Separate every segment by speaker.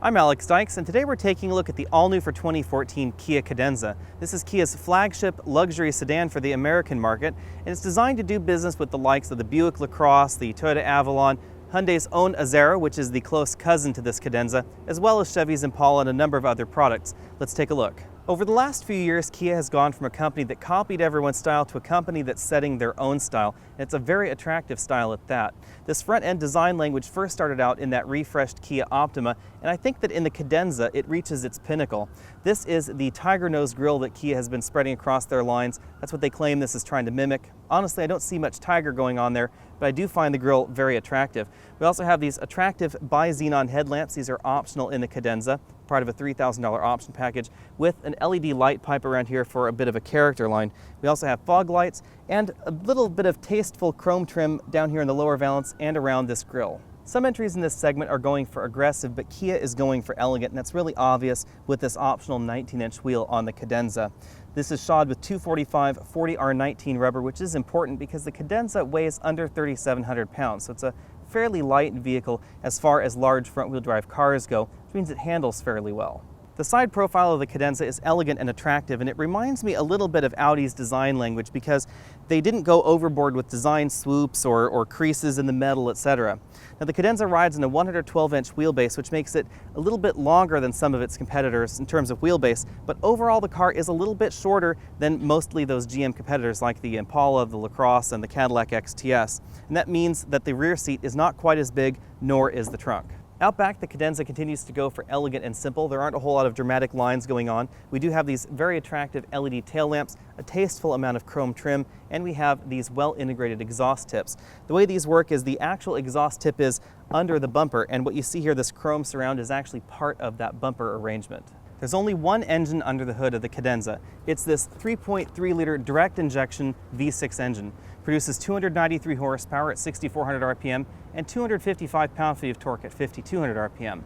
Speaker 1: I'm Alex Dykes, and today we're taking a look at the all-new for 2014 Kia Cadenza. This is Kia's flagship luxury sedan for the American market, and it's designed to do business with the likes of the Buick LaCrosse, the Toyota Avalon, Hyundai's own Azera, which is the close cousin to this Cadenza, as well as Chevy's Impala and a number of other products. Let's take a look. Over the last few years, Kia has gone from a company that copied everyone's style to a company that's setting their own style, and it's a very attractive style at that. This front-end design language first started out in that refreshed Kia Optima, and I think that in the Cadenza it reaches its pinnacle. This is the tiger nose grille that Kia has been spreading across their lines. That's what they claim this is trying to mimic. Honestly, I don't see much tiger going on there, but I do find the grille very attractive. We also have these attractive bi-xenon headlamps. These are optional in the Cadenza, part of a $3,000 option package, with an LED light pipe around here for a bit of a character line. We also have fog lights and a little bit of tasteful chrome trim down here in the lower valance and around this grille. Some entries in this segment are going for aggressive, but Kia is going for elegant, and that's really obvious with this optional 19-inch wheel on the Cadenza. This is shod with 245 40R19 rubber, which is important because the Cadenza weighs under 3,700 pounds, so it's a fairly light vehicle as far as large front-wheel drive cars go, which means it handles fairly well. The side profile of the Cadenza is elegant and attractive, and it reminds me a little bit of Audi's design language because they didn't go overboard with design swoops or creases in the metal, etc. Now, the Cadenza rides in a 112-inch wheelbase, which makes it a little bit longer than some of its competitors in terms of wheelbase, but overall the car is a little bit shorter than mostly those GM competitors like the Impala, the LaCrosse, and the Cadillac XTS. And that means that the rear seat is not quite as big, nor is the trunk. Out back, the Cadenza continues to go for elegant and simple. There aren't a whole lot of dramatic lines going on. We do have these very attractive LED tail lamps, a tasteful amount of chrome trim, and we have these well-integrated exhaust tips. The way these work is the actual exhaust tip is under the bumper, and what you see here, this chrome surround, is actually part of that bumper arrangement. There's only one engine under the hood of the Cadenza. It's this 3.3-liter direct injection V6 engine. Produces 293 horsepower at 6,400 RPM and 255 pound-feet of torque at 5,200 RPM.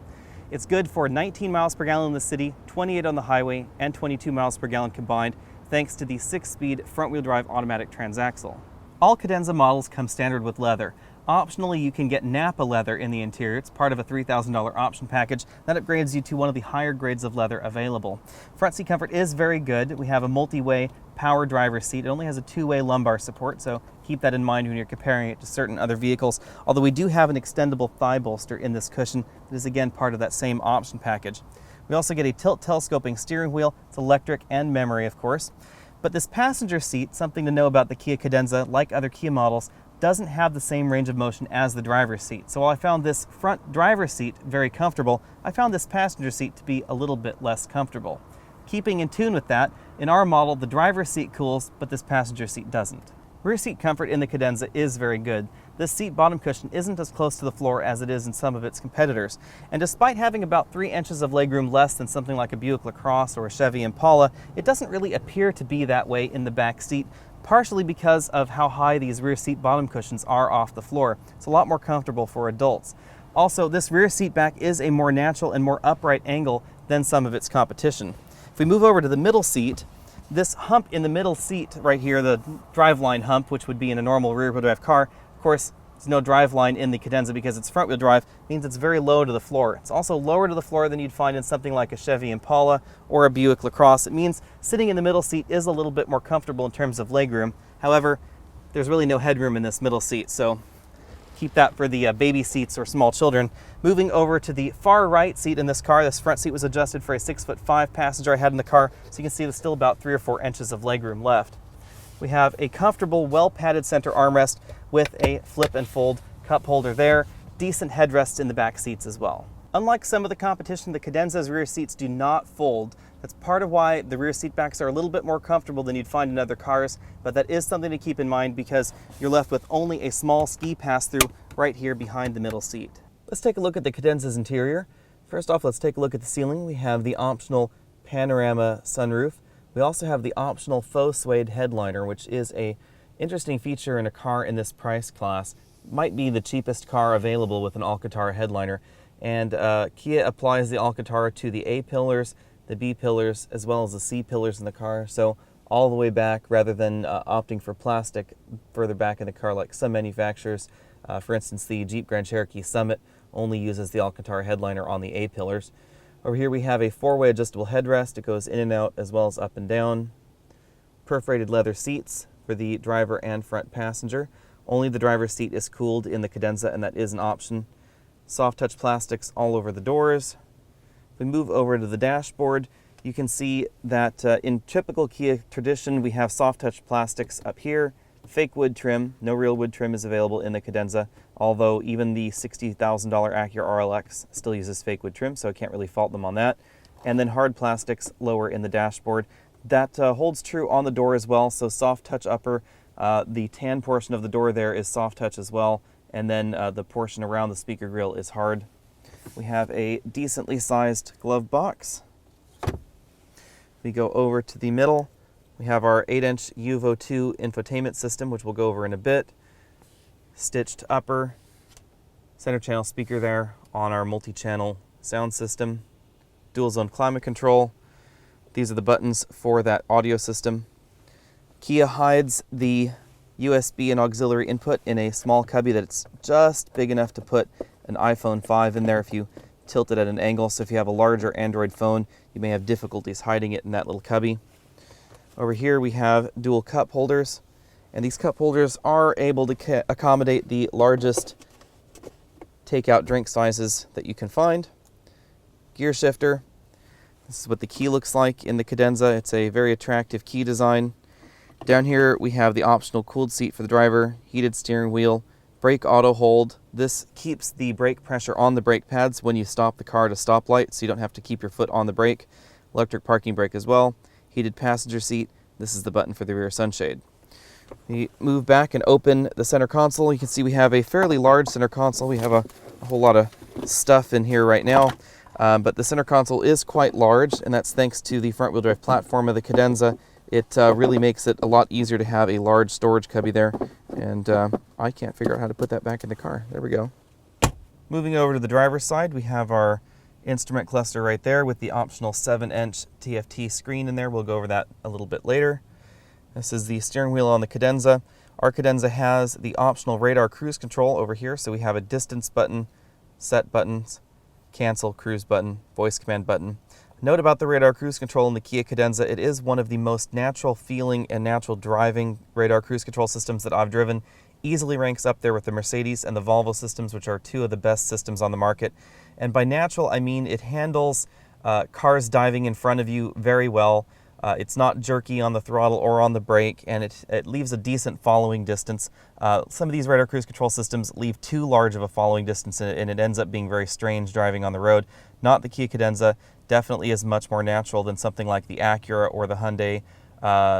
Speaker 1: It's good for 19 miles per gallon in the city, 28 on the highway, and 22 miles per gallon combined, thanks to the 6-speed front-wheel drive automatic transaxle. All Cadenza models come standard with leather. Optionally, you can get Napa leather in the interior. It's part of a $3,000 option package that upgrades you to one of the higher grades of leather available. Front seat comfort is very good. We have a multi-way power driver's seat. It only has a 2-way lumbar support, so keep that in mind when you're comparing it to certain other vehicles. Although we do have an extendable thigh bolster in this cushion that is again part of that same option package. We also get a tilt telescoping steering wheel. It's electric and memory, of course. But this passenger seat, something to know about the Kia Cadenza, like other Kia models, doesn't have the same range of motion as the driver's seat. So while I found this front driver's seat very comfortable, I found this passenger seat to be a little bit less comfortable. Keeping in tune with that, in our model, the driver's seat cools, but this passenger seat doesn't. Rear seat comfort in the Cadenza is very good. This seat bottom cushion isn't as close to the floor as it is in some of its competitors. And despite having about 3 inches of legroom less than something like a Buick LaCrosse or a Chevy Impala, it doesn't really appear to be that way in the back seat, partially because of how high these rear seat bottom cushions are off the floor. It's a lot more comfortable for adults. Also, this rear seat back is a more natural and more upright angle than some of its competition. If we move over to the middle seat, this hump in the middle seat right here, the driveline hump, which would be in a normal rear-wheel drive car, of course, there's no driveline in the Cadenza because it's front-wheel drive, means it's very low to the floor. It's also lower to the floor than you'd find in something like a Chevy Impala or a Buick LaCrosse. It means sitting in the middle seat is a little bit more comfortable in terms of legroom. However, there's really no headroom in this middle seat, so keep that for the baby seats or small children. Moving over to the far right seat in this car, this front seat was adjusted for a 6'5" passenger I had in the car, so you can see there's still about 3 or 4 inches of legroom left. We have a comfortable, well-padded center armrest with a flip and fold cup holder there, decent headrests in the back seats as well. Unlike some of the competition, the Cadenza's rear seats do not fold. That's part of why the rear seat backs are a little bit more comfortable than you'd find in other cars, but that is something to keep in mind because you're left with only a small ski pass-through right here behind the middle seat. Let's take a look at the Cadenza's interior. First off, let's take a look at the ceiling. We have the optional panorama sunroof. We also have the optional faux suede headliner, which is an interesting feature in a car in this price class. Might be the cheapest car available with an Alcantara headliner. And Kia applies the Alcantara to the A pillars, the B pillars, as well as the C pillars in the car. So all the way back rather than opting for plastic further back in the car like some manufacturers. For instance, the Jeep Grand Cherokee Summit only uses the Alcantara headliner on the A-pillars. Over here we have a four-way adjustable headrest. It goes in and out as well as up and down. Perforated leather seats for the driver and front passenger. Only the driver's seat is cooled in the Cadenza, and that is an option. Soft touch plastics all over the doors. If we move over to the dashboard, you can see that in typical Kia tradition, we have soft touch plastics up here, fake wood trim. No real wood trim is available in the Cadenza, although even the $60,000 Acura RLX still uses fake wood trim, so I can't really fault them on that. And then hard plastics lower in the dashboard. That holds true on the door as well, so soft touch upper. The tan portion of the door there is soft touch as well, and then the portion around the speaker grille is hard. We have a decently sized glove box. We go over to the middle. We have our 8-inch UVO 2 infotainment system, which we'll go over in a bit. Stitched upper, center channel speaker there on our multi-channel sound system. Dual zone climate control. These are the buttons for that audio system. Kia hides the USB and auxiliary input in a small cubby that's just big enough to put an iPhone 5 in there if you tilt it at an angle. So if you have a larger Android phone, you may have difficulties hiding it in that little cubby. Over here we have dual cup holders, and these cup holders are able to accommodate the largest takeout drink sizes that you can find. Gear shifter. This is what the key looks like in the Cadenza. It's a very attractive key design. Down here we have the optional cooled seat for the driver, heated steering wheel, brake auto hold. This keeps the brake pressure on the brake pads when you stop the car at a stoplight, so you don't have to keep your foot on the brake. Electric parking brake as well. Heated passenger seat. This is the button for the rear sunshade. We move back and open the center console. You can see we have a fairly large center console. We have a whole lot of stuff in here right now. But the center console is quite large, and that's thanks to the front-wheel drive platform of the Cadenza. It really makes it a lot easier to have a large storage cubby there. And I can't figure out how to put that back in the car. There we go. Moving over to the driver's side, we have our instrument cluster right there with the optional 7-inch TFT screen in there. We'll go over that a little bit later. This is the steering wheel on the Cadenza. Our Cadenza has the optional radar cruise control over here. So we have a distance button, set buttons, cancel, cruise button, voice command button. Note about the radar cruise control in the Kia Cadenza, it is one of the most natural feeling and natural driving radar cruise control systems that I've driven. Easily ranks up there with the Mercedes and the Volvo systems, which are two of the best systems on the market. And by natural, I mean it handles cars diving in front of you very well. It's not jerky on the throttle or on the brake, and it leaves a decent following distance. Some of these radar cruise control systems leave too large of a following distance, and it ends up being very strange driving on the road. Not the Kia Cadenza. Definitely is much more natural than something like the Acura or the Hyundai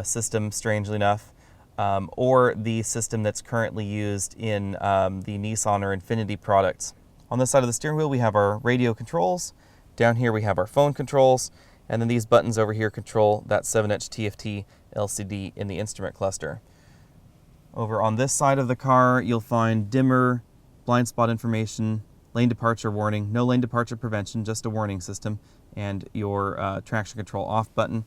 Speaker 1: system, strangely enough, or the system that's currently used in the Nissan or Infiniti products. On this side of the steering wheel, we have our radio controls. Down here, we have our phone controls. And then these buttons over here control that 7-inch TFT LCD in the instrument cluster. Over on this side of the car, you'll find dimmer, blind spot information, lane departure warning, no lane departure prevention, just a warning system, and your traction control off button.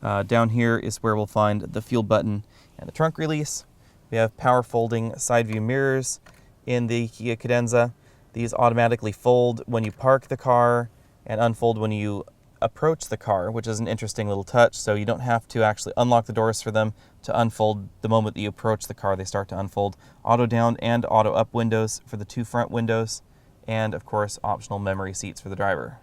Speaker 1: Down here is where we'll find the fuel button and the trunk release. We have power folding side view mirrors in the Kia Cadenza. These automatically fold when you park the car and unfold when you approach the car, which is an interesting little touch, so you don't have to actually unlock the doors for them to unfold. The moment that you approach the car, they start to unfold. Auto down and auto up windows for the two front windows, and of course optional memory seats for the driver.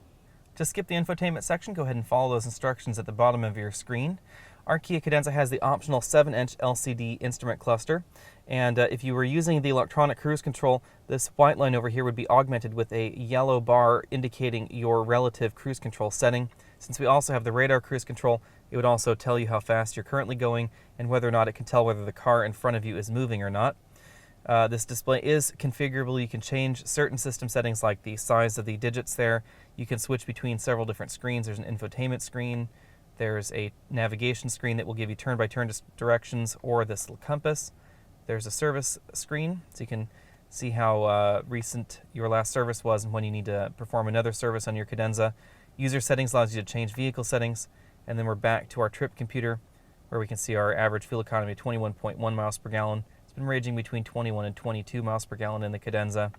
Speaker 1: To skip the infotainment section, go ahead and follow those instructions at the bottom of your screen. Our Kia Cadenza has the optional 7-inch LCD instrument cluster, and if you were using the electronic cruise control, this white line over here would be augmented with a yellow bar indicating your relative cruise control setting. Since we also have the radar cruise control, it would also tell you how fast you're currently going and whether or not it can tell whether the car in front of you is moving or not. This display is configurable. You can change certain system settings like the size of the digits there. You can switch between several different screens. There's an infotainment screen. There's a navigation screen that will give you turn-by-turn directions, or this little compass. There's a service screen, so you can see how recent your last service was and when you need to perform another service on your Cadenza. User settings allows you to change vehicle settings. And then we're back to our trip computer, where we can see our average fuel economy of 21.1 miles per gallon. It's been ranging between 21 and 22 miles per gallon in the Cadenza.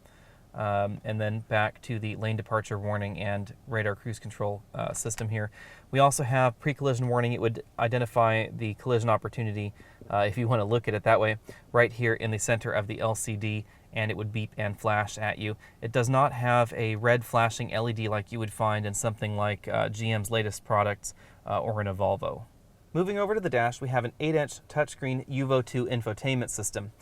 Speaker 1: and then back to the lane departure warning and radar cruise control system here. We also have pre-collision warning. It would identify the collision opportunity, if you want to look at it that way, right here in the center of the LCD, and it would beep and flash at you. It does not have a red flashing LED like you would find in something like GM's latest products or in a Volvo. Moving over to the dash, we have an 8-inch touchscreen UVO 2 infotainment system.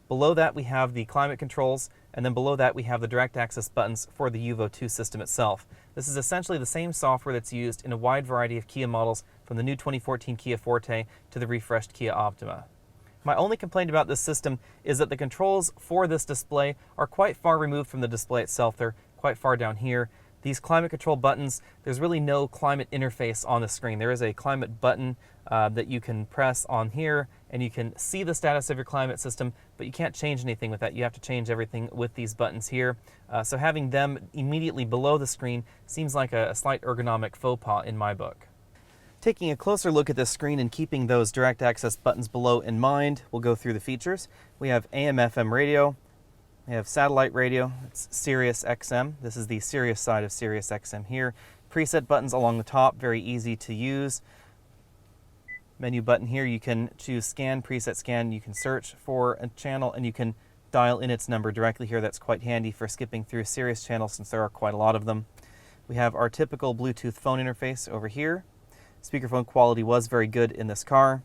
Speaker 1: Below that we have the climate controls, and then below that we have the direct access buttons for the UVO 2 system itself. This is essentially the same software that's used in a wide variety of Kia models, from the new 2014 Kia Forte to the refreshed Kia Optima. My only complaint about this system is that the controls for this display are quite far removed from the display itself. They're quite far down here. These climate control buttons, there's really no climate interface on the screen. There is a climate button that you can press on here, and you can see the status of your climate system, but you can't change anything with that. You have to change everything with these buttons here. So having them immediately below the screen seems like a slight ergonomic faux pas in my book. Taking a closer look at this screen and keeping those direct access buttons below in mind, we'll go through the features. We have AM/FM radio. We have satellite radio. It's Sirius XM. This is the Sirius side of Sirius XM here. Preset buttons along the top, very easy to use. Menu button here, you can choose scan, preset scan. You can search for a channel and you can dial in its number directly here. That's quite handy for skipping through Sirius channels since there are quite a lot of them. We have our typical Bluetooth phone interface over here. Speakerphone quality was very good in this car.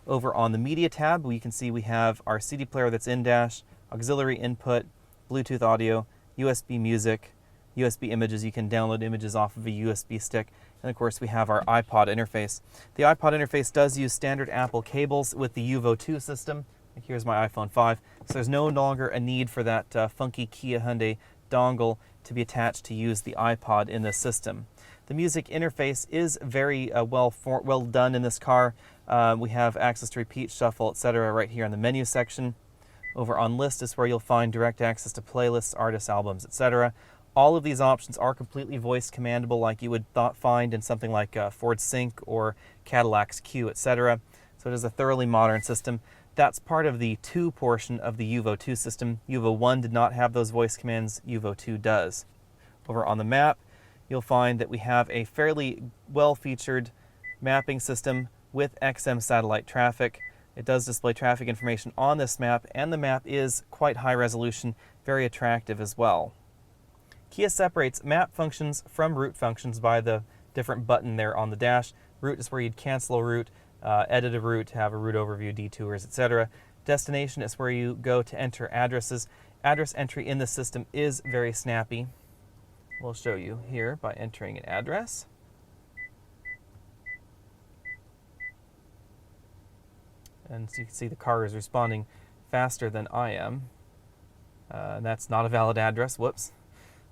Speaker 1: Over on the media tab, we can see we have our CD player that's in-dash, auxiliary input, Bluetooth audio, USB music, USB images. You can download images off of a USB stick. And of course we have our iPod interface. The iPod interface does use standard Apple cables with the UVO 2 system. Here's my iPhone 5. So there's no longer a need for that funky Kia Hyundai dongle to be attached to use the iPod in this system. The music interface is very well done in this car. We have access to repeat, shuffle, etc. right here in the menu section. Over on list is where you'll find direct access to playlists, artists, albums, etc. All of these options are completely voice commandable like you would find in something like Ford Sync or Cadillac's Q, etc. So it is a thoroughly modern system. That's part of the 2 portion of the UVO 2 system. UVO 1 did not have those voice commands, UVO 2 does. Over on the map, you'll find that we have a fairly well-featured mapping system with XM satellite traffic. It does display traffic information on this map, and the map is quite high resolution, very attractive as well. Kia separates map functions from route functions by the different button there on the dash. Route is where you'd cancel a route, edit a route, have a route overview, detours, etc. Destination is where you go to enter addresses. Address entry in the system is very snappy. We'll show you here by entering an address. And so you can see the car is responding faster than I am. And that's not a valid address, whoops.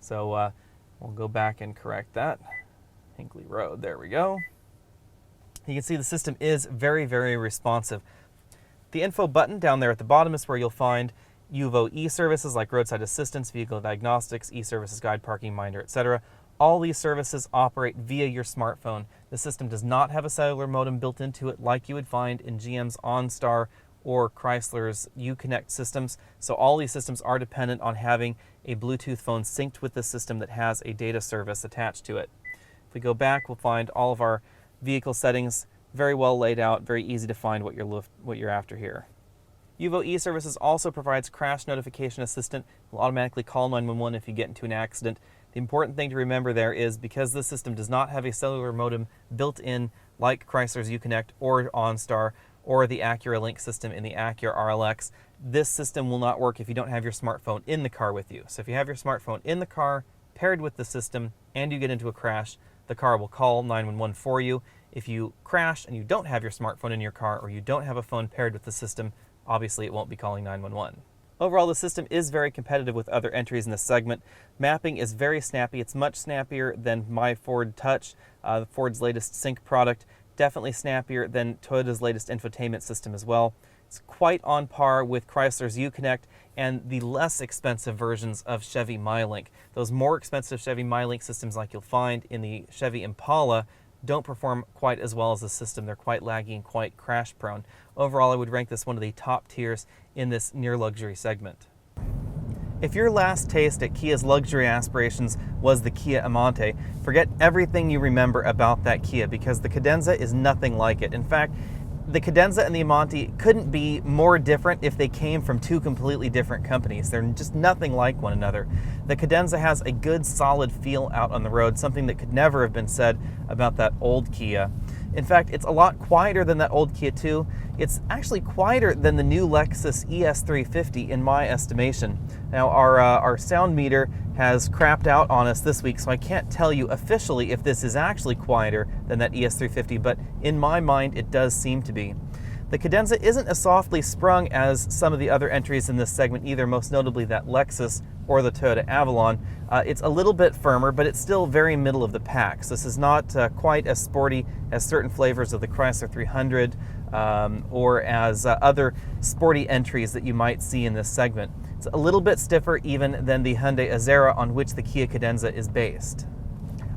Speaker 1: So we'll go back and correct that. Hinkley Road, there we go. You can see the system is very, very responsive. The info button down there at the bottom is where you'll find UVO e-services like roadside assistance, vehicle diagnostics, e-services guide, parking minder, etc. All these services operate via your smartphone. The system does not have a cellular modem built into it like you would find in GM's OnStar or Chrysler's Uconnect systems. So all these systems are dependent on having a Bluetooth phone synced with the system that has a data service attached to it. If we go back, we'll find all of our vehicle settings very well laid out, very easy to find what you're after here. UVO e-services also provides crash notification assistant. It will automatically call 911 if you get into an accident. The important thing to remember there is because this system does not have a cellular modem built in like Chrysler's Uconnect or OnStar or the Acura Link system in the Acura RLX, this system will not work if you don't have your smartphone in the car with you. So if you have your smartphone in the car paired with the system and you get into a crash, the car will call 911 for you. If you crash and you don't have your smartphone in your car or you don't have a phone paired with the system, obviously it won't be calling 911. Overall, the system is very competitive with other entries in this segment. Mapping is very snappy. It's much snappier than my Ford Touch, Ford's latest Sync product. Definitely snappier than Toyota's latest infotainment system as well. It's quite on par with Chrysler's Uconnect and the less expensive versions of Chevy MyLink. Those more expensive Chevy MyLink systems like you'll find in the Chevy Impala don't perform quite as well as the system. They're quite laggy and quite crash prone. Overall, I would rank this one of the top tiers in this near luxury segment. If your last taste at Kia's luxury aspirations was the Kia Amante, forget everything you remember about that Kia, because the Cadenza is nothing like it. In fact, the Cadenza and the Amante couldn't be more different if they came from two completely different companies. They're just nothing like one another. The Cadenza has a good, solid feel out on the road, something that could never have been said about that old Kia. In fact, it's a lot quieter than that old Kia too. It's actually quieter than the new Lexus ES350 in my estimation. Now, our sound meter has crapped out on us this week, so I can't tell you officially if this is actually quieter than that ES350, but in my mind, it does seem to be. The Cadenza isn't as softly sprung as some of the other entries in this segment either, most notably that Lexus or the Toyota Avalon. It's a little bit firmer, but it's still very middle of the pack. So this is not quite as sporty as certain flavors of the Chrysler 300 or as other sporty entries that you might see in this segment. It's a little bit stiffer even than the Hyundai Azera on which the Kia Cadenza is based.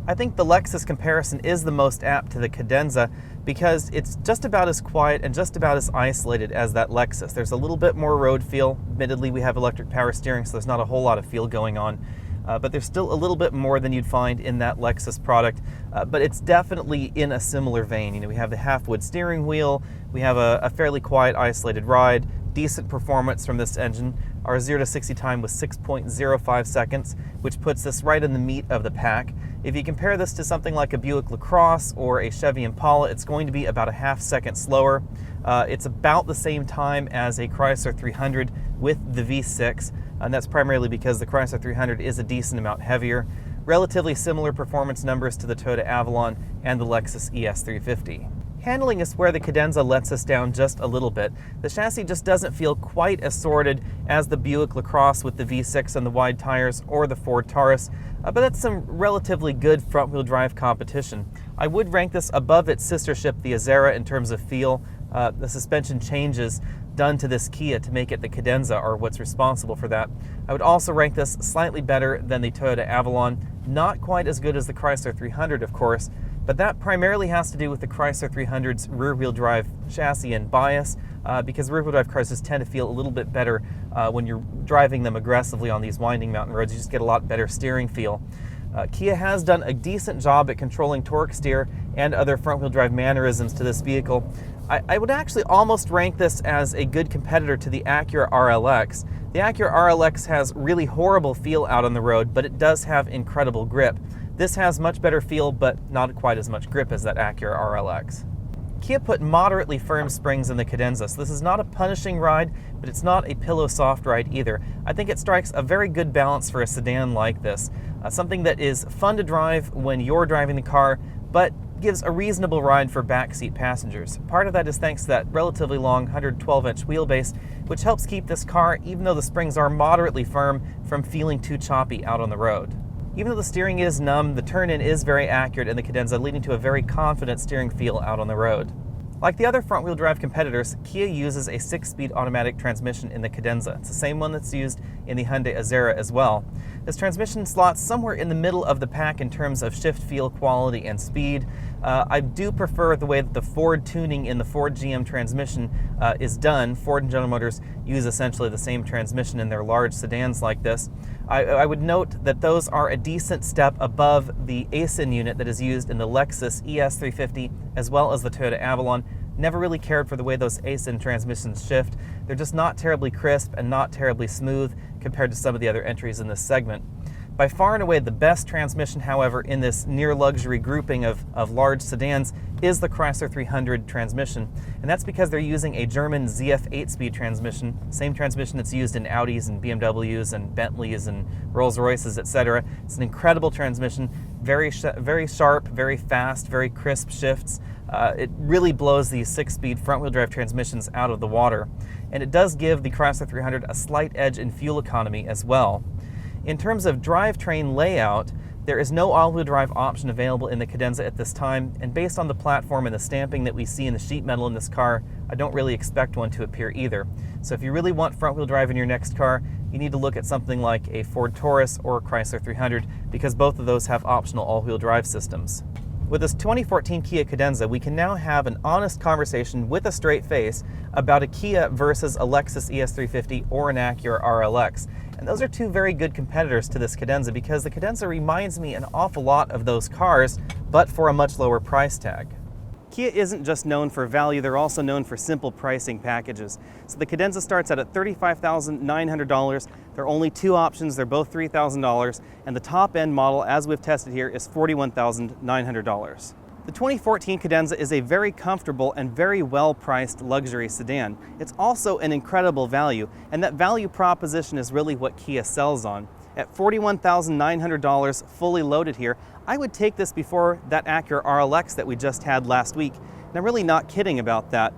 Speaker 1: I think the Lexus comparison is the most apt to the Cadenza because it's just about as quiet and just about as isolated as that Lexus. There's a little bit more road feel. Admittedly, we have electric power steering, so there's not a whole lot of feel going on. But there's still a little bit more than you'd find in that Lexus product. But it's definitely in a similar vein. You know, we have the half-wood steering wheel. We have a fairly quiet, isolated ride. Decent performance from this engine. Our 0 to 60 time was 6.05 seconds, which puts this right in the meat of the pack. If you compare this to something like a Buick LaCrosse or a Chevy Impala, it's going to be about a half second slower. It's about the same time as a Chrysler 300 with the V6, and that's primarily because the Chrysler 300 is a decent amount heavier. Relatively similar performance numbers to the Toyota Avalon and the Lexus ES350. Handling is where the Cadenza lets us down just a little bit. The chassis just doesn't feel quite as sorted as the Buick LaCrosse with the V6 and the wide tires or the Ford Taurus, but that's some relatively good front-wheel drive competition. I would rank this above its sister ship, the Azera, in terms of feel. The suspension changes done to this Kia to make it the Cadenza are what's responsible for that. I would also rank this slightly better than the Toyota Avalon. Not quite as good as the Chrysler 300, of course, but that primarily has to do with the Chrysler 300's rear-wheel drive chassis and bias, because rear-wheel drive cars just tend to feel a little bit better when you're driving them aggressively on these winding mountain roads. You just get a lot better steering feel. Kia has done a decent job at controlling torque steer and other front-wheel drive mannerisms to this vehicle. I would actually almost rank this as a good competitor to the Acura RLX. The Acura RLX has really horrible feel out on the road, but it does have incredible grip. This has much better feel, but not quite as much grip as that Acura RLX. Kia put moderately firm springs in the Cadenza, so this is not a punishing ride, but it's not a pillow soft ride either. I think it strikes a very good balance for a sedan like this. Something that is fun to drive when you're driving the car, but gives a reasonable ride for backseat passengers. Part of that is thanks to that relatively long 112-inch wheelbase, which helps keep this car, even though the springs are moderately firm, from feeling too choppy out on the road. Even though the steering is numb, the turn-in is very accurate in the Cadenza, leading to a very confident steering feel out on the road. Like the other front-wheel drive competitors, Kia uses a 6-speed automatic transmission in the Cadenza. It's the same one that's used in the Hyundai Azera as well. This transmission slots somewhere in the middle of the pack in terms of shift feel, quality, and speed. I do prefer the way that the Ford tuning in the Ford GM transmission is done. Ford and General Motors use essentially the same transmission in their large sedans like this. I would note that those are a decent step above the ASIN unit that is used in the Lexus ES350 as well as the Toyota Avalon. Never really cared for the way those ASIN transmissions shift. They're just not terribly crisp and not terribly smooth compared to some of the other entries in this segment. By far and away the best transmission, however, in this near luxury grouping of large sedans is the Chrysler 300 transmission, and that's because they're using a German ZF 8-speed transmission, same transmission that's used in Audis and BMWs and Bentleys and Rolls-Royces, etc. It's an incredible transmission, very sharp, very fast, very crisp shifts. It really blows these 6-speed front-wheel drive transmissions out of the water, and it does give the Chrysler 300 a slight edge in fuel economy as well. In terms of drivetrain layout, there is no all-wheel drive option available in the Cadenza at this time, and based on the platform and the stamping that we see in the sheet metal in this car, I don't really expect one to appear either. So if you really want front-wheel drive in your next car, you need to look at something like a Ford Taurus or a Chrysler 300, because both of those have optional all-wheel drive systems. With this 2014 Kia Cadenza, we can now have an honest conversation with a straight face about a Kia versus a Lexus ES350 or an Acura RLX. And those are two very good competitors to this Cadenza because the Cadenza reminds me an awful lot of those cars, but for a much lower price tag. Kia isn't just known for value, they're also known for simple pricing packages. So the Cadenza starts out at $35,900. There are only two options, they're both $3,000, and the top end model, as we've tested here, is $41,900. The 2014 Cadenza is a very comfortable and very well-priced luxury sedan. It's also an incredible value, and that value proposition is really what Kia sells on. At $41,900 fully loaded here, I would take this before that Acura RLX that we just had last week. And I'm really not kidding about that.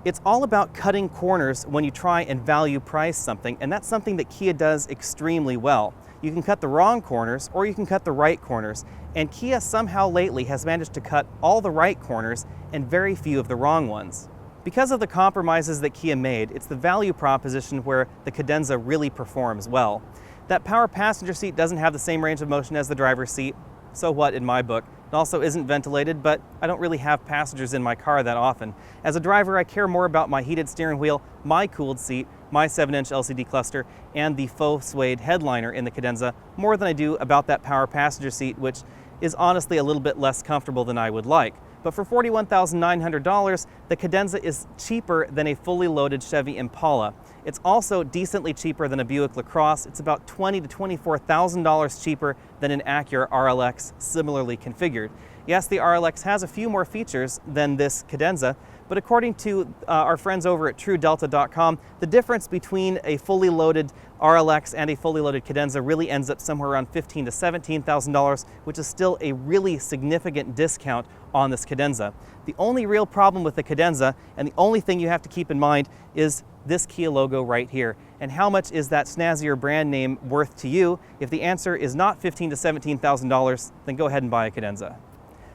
Speaker 1: It's all about cutting corners when you try and value price something, and that's something that Kia does extremely well. You can cut the wrong corners or you can cut the right corners, and Kia somehow lately has managed to cut all the right corners and very few of the wrong ones. Because of the compromises that Kia made, it's the value proposition where the Cadenza really performs well. That power passenger seat doesn't have the same range of motion as the driver's seat. So what in my book? It also isn't ventilated, but I don't really have passengers in my car that often. As a driver, I care more about my heated steering wheel, my cooled seat, my 7-inch LCD cluster, and the faux suede headliner in the Cadenza more than I do about that power passenger seat, which is honestly a little bit less comfortable than I would like. But for $41,900, the Cadenza is cheaper than a fully loaded Chevy Impala. It's also decently cheaper than a Buick LaCrosse. It's about $20,000 to $24,000 cheaper than an Acura RLX similarly configured. Yes, the RLX has a few more features than this Cadenza, but according to our friends over at TrueDelta.com, the difference between a fully loaded RLX and a fully loaded Cadenza really ends up somewhere around $15,000 to $17,000, which is still a really significant discount on this Cadenza. The only real problem with the Cadenza, and the only thing you have to keep in mind, is this Kia logo right here. And how much is that snazzier brand name worth to you? If the answer is not $15,000 to $17,000, then go ahead and buy a Cadenza.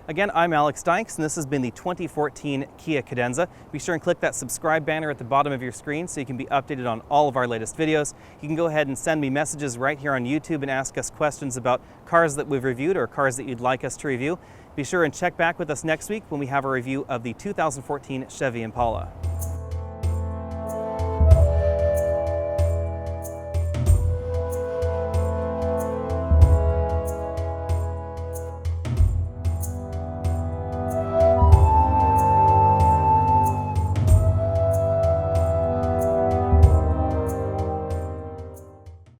Speaker 1: Again, I'm Alex Dykes, and this has been the 2014 Kia Cadenza. Be sure and click that subscribe banner at the bottom of your screen so you can be updated on all of our latest videos. You can go ahead and send me messages right here on YouTube and ask us questions about cars that we've reviewed or cars that you'd like us to review. Be sure and check back with us next week when we have a review of the 2014 Chevy Impala.